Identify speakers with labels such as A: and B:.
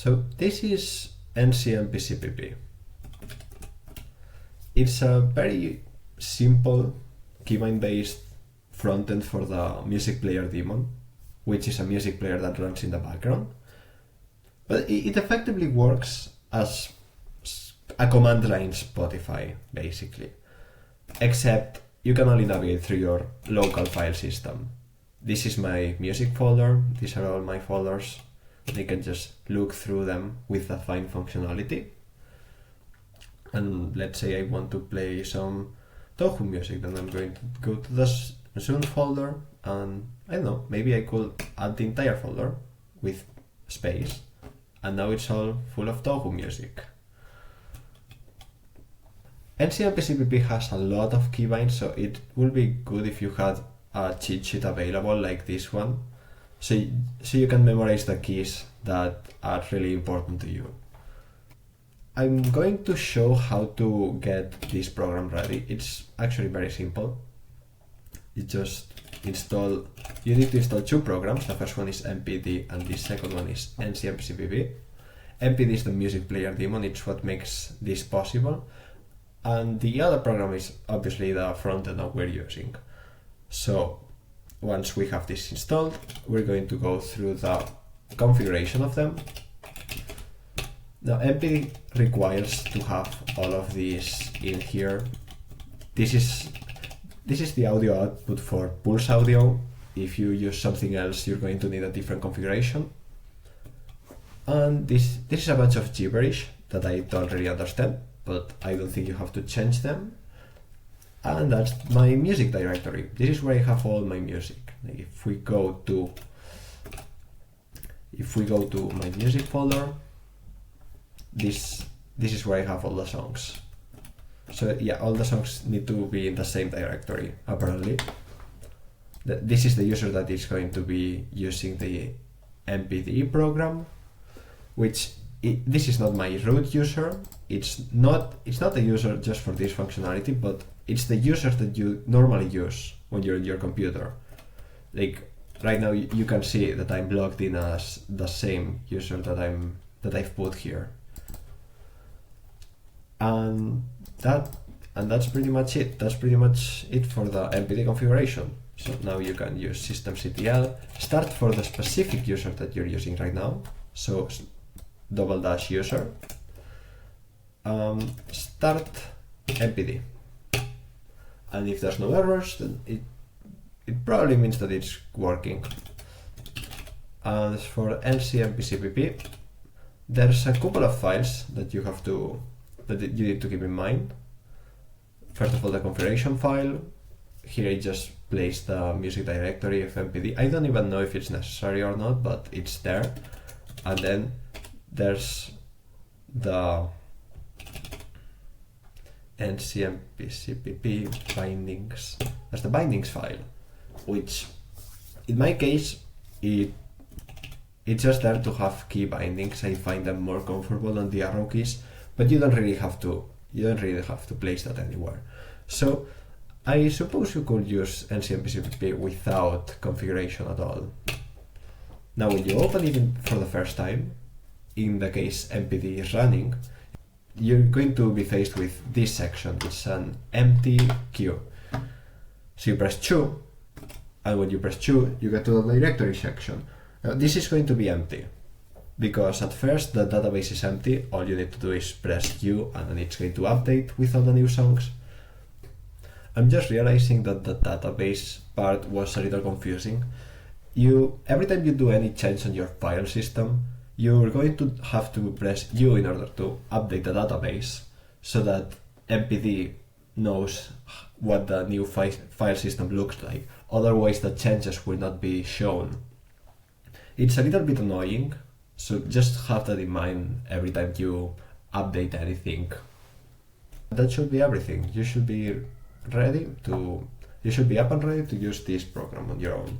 A: So this is NCMPCPP. It's a very simple keybind-based frontend for the music player daemon, which is a music player that runs in the background. But it effectively works as a command line Spotify, basically. Except you can only navigate through your local file system. This is my music folder, these are all my folders. You can just look through them with the find functionality. And let's say I want to play some Tohu music, then I'm going to go to the Zune folder, and I don't know, maybe I could add the entire folder with space, and now it's all full of Tohu music. NCMPCPP has a lot of keybinds, so it would be good if you had a cheat sheet available like this one, so you can memorize the keys that are really important to you. I'm going to show how to get this program ready. It's actually very simple. You just you need to install two programs. The first one is MPD and the second one is NCMPCPP. MPD is the music player daemon, it's what makes this possible. And the other program is obviously the frontend that we're using. So once we have this installed, we're going to go through the configuration of them. Now MPD requires to have all of these in here. This is the audio output for Pulse Audio. If you use something else, you're going to need a different configuration. And this is a bunch of gibberish that I don't really understand, but I don't think you have to change them. And that's my music directory. This is where I have all my music. If we go to my music folder, this is where I have all the songs. So yeah, all the songs need to be in the same directory, apparently. This is the user that is going to be using the MPD program, which this is not my root user. It's not a user just for this functionality, but it's the user that you normally use when you're on your computer. Like right now, you can see that I'm logged in as the same user that I've put here. And that's pretty much it. That's pretty much it for the MPD configuration. So now you can use systemctl, start for the specific user that you're using right now. So /user, start MPD. And if there's no errors, then it probably means that it's working. And for NCMPCPP, there's a couple of files that you need to keep in mind. First of all, the configuration file. Here it just plays the music directory of MPD. I don't even know if it's necessary or not, but it's there. And then there's the NCMPCPP bindings. There's the bindings file, which in my case, it's just there to have key bindings. I find them more comfortable than the arrow keys, but you don't really have to place that anywhere. So I suppose you could use NCMPCPP without configuration at all. Now when you open it for the first time, in the case MPD is running, you're going to be faced with this section. It's an empty queue. So you press 2, and when you press 2, you get to the directory section. Now this is going to be empty, because at first the database is empty. All you need to do is press U, and then it's going to update with all the new songs. I'm just realizing that the database part was a little confusing. Every time you do any change on your file system, you're going to have to press U in order to update the database, so that MPD knows what the new file system looks like. Otherwise, the changes will not be shown. It's a little bit annoying, so just have that in mind every time you update anything. That should be everything. You should be up and ready to use this program on your own.